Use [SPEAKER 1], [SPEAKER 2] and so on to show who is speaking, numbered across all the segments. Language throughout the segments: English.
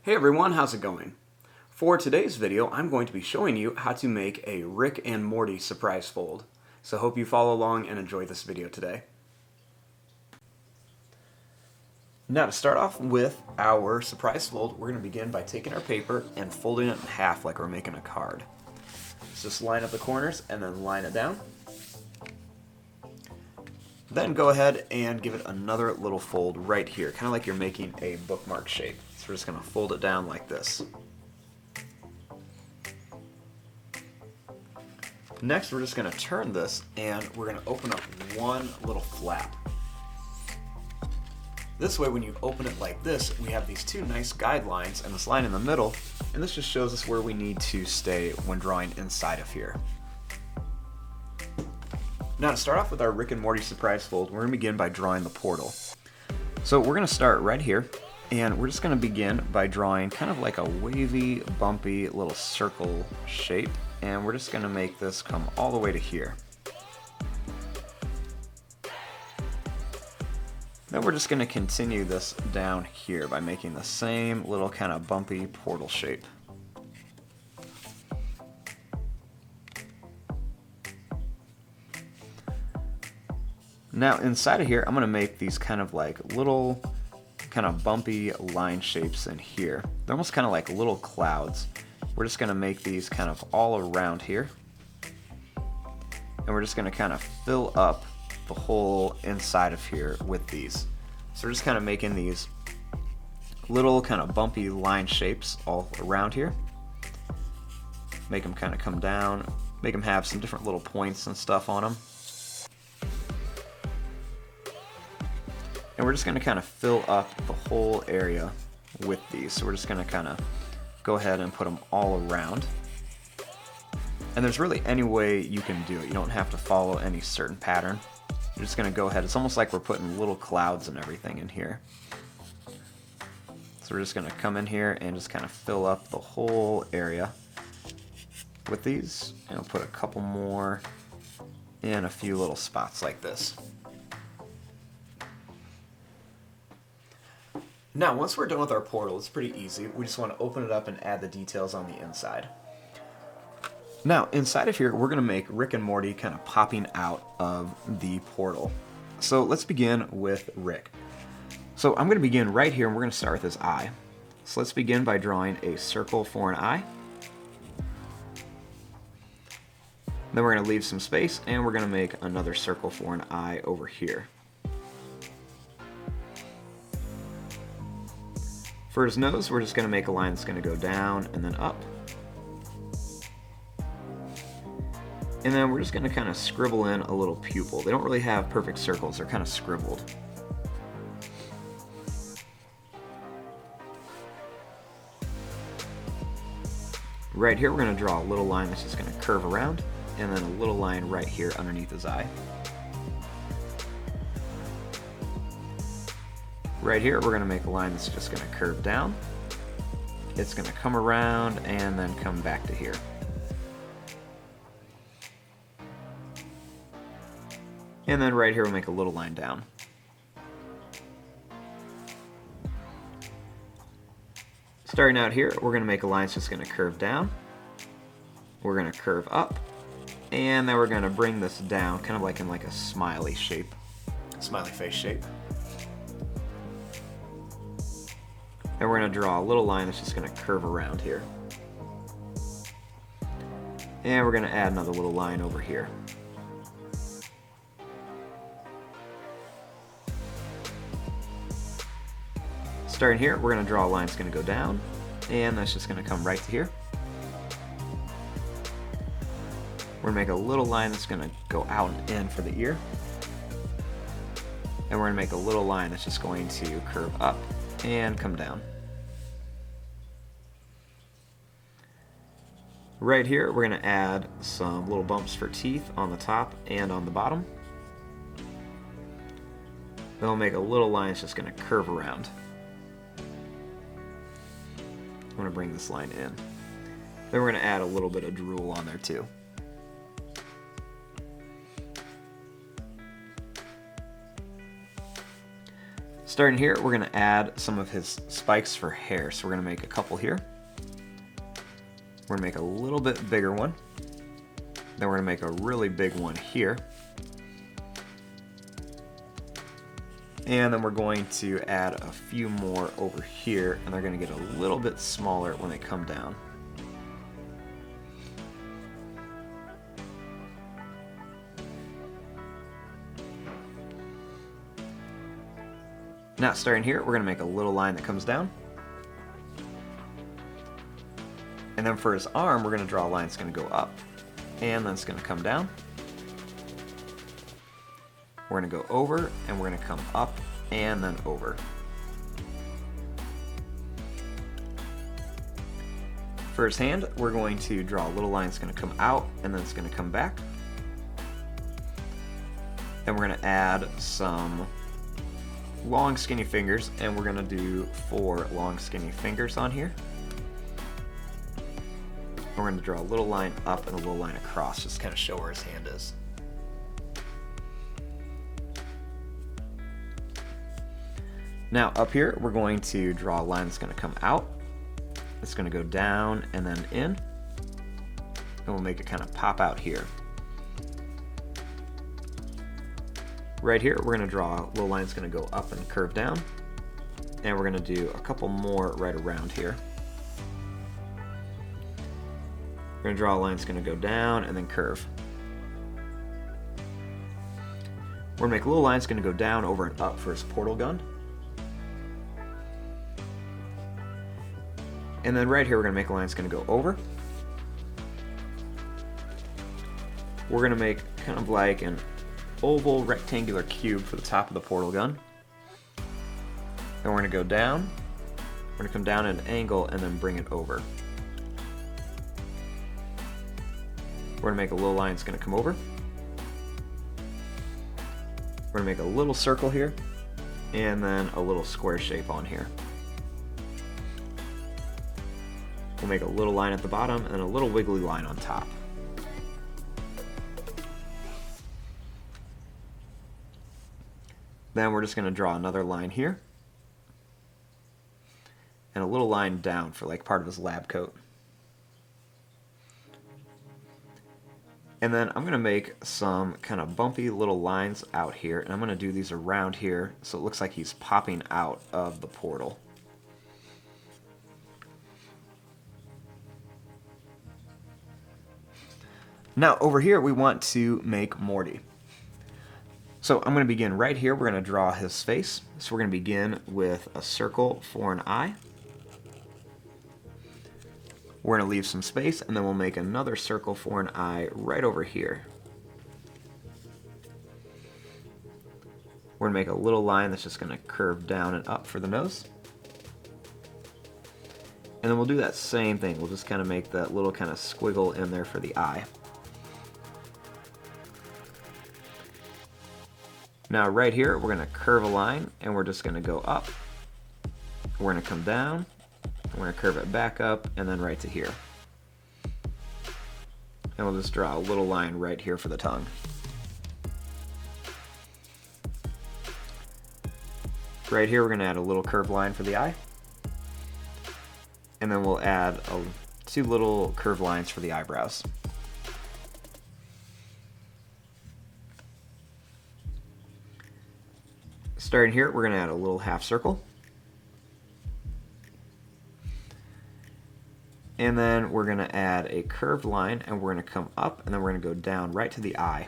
[SPEAKER 1] Hey everyone, how's it going? For today's video, I'm going to be showing you how to make a Rick and Morty surprise fold. So hope you follow along and enjoy this video today. Now to start off with our surprise fold, we're going to begin by taking our paper and folding it in half like we're making a card. So just line up the corners and then line it down. Then go ahead and give it another little fold right here, kind of like you're making a bookmark shape. So we're just going to fold it down like this. Next, we're just going to turn this and we're going to open up one little flap. This way, when you open it like this, we have these two nice guidelines and this line in the middle, and this just shows us where we need to stay when drawing inside of here. Now to start off with our Rick and Morty surprise fold, we're going to begin by drawing the portal. So we're going to start right here, and we're just going to begin by drawing kind of like a wavy, bumpy little circle shape, and we're just going to make this come all the way to here. Then we're just going to continue this down here by making the same little kind of bumpy portal shape. Now inside of here, I'm going to make these kind of like little kind of bumpy line shapes in here. They're almost kind of like little clouds. We're just going to make these kind of all around here. And we're just going to kind of fill up the whole inside of here with these. So we're just kind of making these little kind of bumpy line shapes all around here. Make them kind of come down, make them have some different little points and stuff on them. And we're just going to kind of fill up the whole area with these. So we're just going to kind of go ahead and put them all around. And there's really any way you can do it. You don't have to follow any certain pattern. You're just going to go ahead. It's almost like we're putting little clouds and everything in here. So we're just going to come in here and just kind of fill up the whole area with these. And we'll put a couple more in a few little spots like this. Now, once we're done with our portal, it's pretty easy. We just want to open it up and add the details on the inside. Now, inside of here, we're going to make Rick and Morty kind of popping out of the portal. So let's begin with Rick. So I'm going to begin right here, and we're going to start with his eye. So let's begin by drawing a circle for an eye. Then we're going to leave some space, and we're going to make another circle for an eye over here. For his nose, we're just going to make a line that's going to go down and then up. And then we're just going to kind of scribble in a little pupil. They don't really have perfect circles, they're kind of scribbled. Right here, we're going to draw a little line that's just going to curve around, and then a little line right here underneath his eye. Right here, we're going to make a line that's just going to curve down. It's going to come around and then come back to here. And then right here, we'll make a little line down. Starting out here, we're going to make a line that's just going to curve down. We're going to curve up. And then we're going to bring this down, kind of like in like a smiley shape. Smiley face shape. And we're going to draw a little line that's just going to curve around here. And we're going to add another little line over here. Starting here, we're going to draw a line that's going to go down, and that's just going to come right to here. We're going to make a little line that's going to go out and in for the ear. And we're going to make a little line that's just going to curve up and come down. Right here, we're going to add some little bumps for teeth on the top and on the bottom. Then we'll make a little line that's just going to curve around. I'm going to bring this line in. Then we're going to add a little bit of drool on there too. Starting here, we're gonna add some of his spikes for hair. So we're gonna make a couple here. We're gonna make a little bit bigger one. Then we're gonna make a really big one here. And then we're going to add a few more over here, and they're gonna get a little bit smaller when they come down. Now starting here, we're gonna make a little line that comes down. And then for his arm, we're gonna draw a line that's gonna go up, and then it's gonna come down. We're gonna go over, and we're gonna come up, and then over. For his hand, we're going to draw a little line that's gonna come out, and then it's gonna come back. Then we're gonna add some long skinny fingers, and we're gonna do 4 long skinny fingers on here. We're gonna draw a little line up and a little line across, just kind of show where his hand is. Now up here, we're going to draw a line that's gonna come out. It's gonna go down and then in, and we'll make it kind of pop out here. Right here, we're gonna draw a little line that's gonna go up and curve down, and we're gonna do a couple more right around here. We're gonna draw a line that's gonna go down and then curve. We're gonna make a little line that's gonna go down, over, and up for his portal gun. And then right here, we're gonna make a line that's gonna go over. We're gonna make kind of like an oval rectangular cube for the top of the portal gun. Then we're gonna go down. We're gonna come down at an angle and then bring it over. We're gonna make a little line that's gonna come over. We're gonna make a little circle here, and then a little square shape on here. We'll make a little line at the bottom and a little wiggly line on top. Then we're just going to draw another line here, and a little line down for like part of his lab coat. And then I'm going to make some kind of bumpy little lines out here, and I'm going to do these around here so it looks like he's popping out of the portal. Now over here we want to make Morty. So I'm going to begin right here. We're going to draw his face. So we're going to begin with a circle for an eye. We're going to leave some space, and then we'll make another circle for an eye right over here. We're going to make a little line that's just going to curve down and up for the nose. And then we'll do that same thing. We'll just kind of make that little kind of squiggle in there for the eye. Now right here, we're going to curve a line, and we're just going to go up. We're going to come down, we're going to curve it back up, and then right to here. And we'll just draw a little line right here for the tongue. Right here, we're going to add a little curved line for the eye. And then we'll add 2 little curved lines for the eyebrows. Starting here, we're going to add a little half circle. And then we're going to add a curved line, and we're going to come up, and then we're going to go down right to the eye.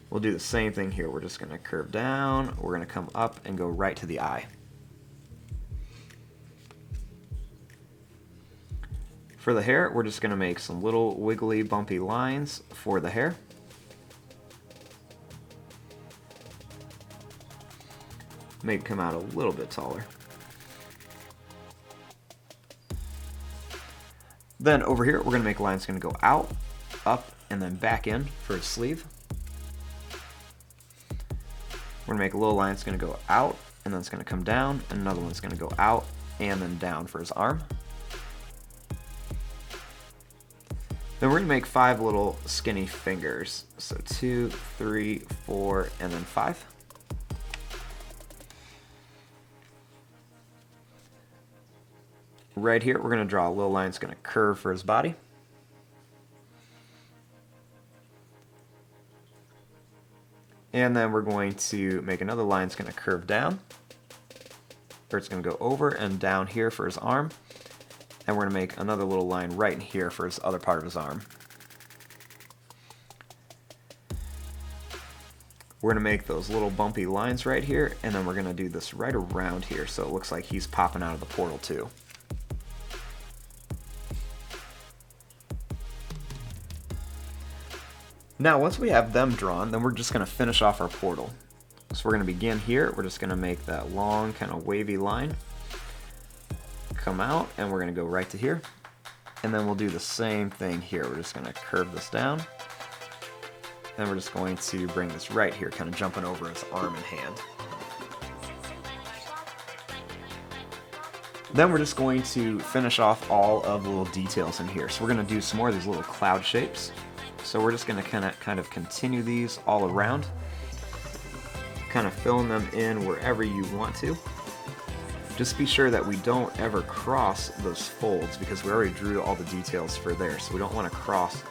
[SPEAKER 1] We'll do the same thing here. We're just going to curve down, we're going to come up and go right to the eye. For the hair, we're just going to make some little wiggly, bumpy lines for the hair. Make it come out a little bit taller. Then over here, we're going to make a line that's going to go out, up, and then back in for his sleeve. We're going to make a little line that's going to go out, and then it's going to come down, and another one's going to go out, and then down for his arm. Then we're going to make 5 little skinny fingers. So 2, 3, 4, and then 5. Right here, we're going to draw a little line that's going to curve for his body. And then we're going to make another line that's going to curve down. Or it's going to go over and down here for his arm. And we're going to make another little line right in here for his other part of his arm. We're going to make those little bumpy lines right here, and then we're going to do this right around here so it looks like he's popping out of the portal too. Now once we have them drawn, then we're just going to finish off our portal. So we're going to begin here, we're just going to make that long kind of wavy line, come out, and we're going to go right to here. And then we'll do the same thing here, we're just going to curve this down. And we're just going to bring this right here, kind of jumping over his arm and hand. Then we're just going to finish off all of the little details in here. So we're going to do some more of these little cloud shapes. So we're just going to kind of continue these all around, kind of filling them in wherever you want to. Just be sure that we don't ever cross those folds because we already drew all the details for there. So we don't want to cross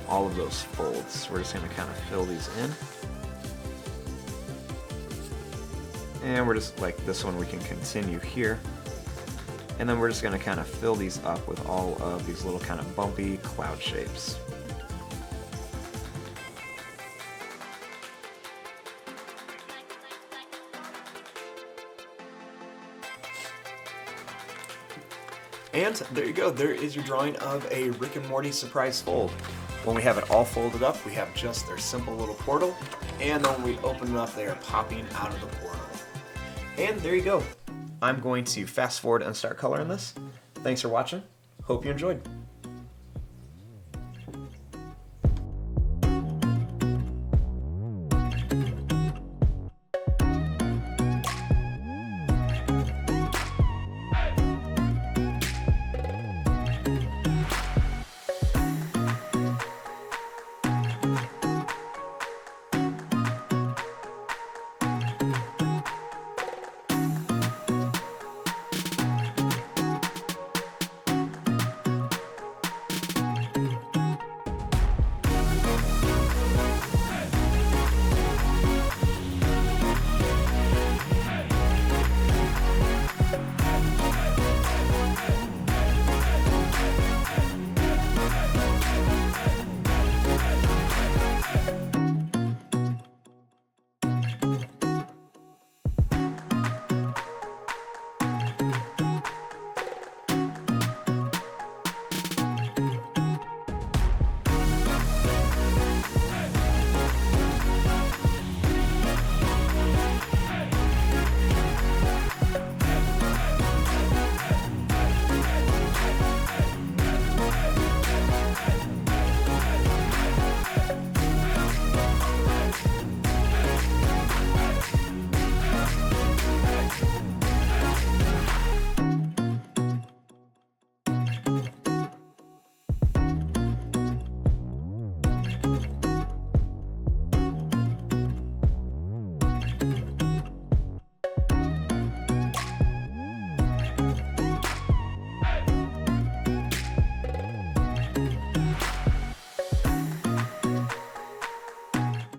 [SPEAKER 1] all of those folds. We're just going to kind of fill these in. And we're just like this one, we can continue here. And then we're just going to kind of fill these up with all of these little kind of bumpy cloud shapes. And there you go, there is your drawing of a Rick and Morty surprise fold. When we have it all folded up, we have just their simple little portal, and then when we open it up, they are popping out of the portal. And there you go. I'm going to fast forward and start coloring this. Thanks for watching. Hope you enjoyed.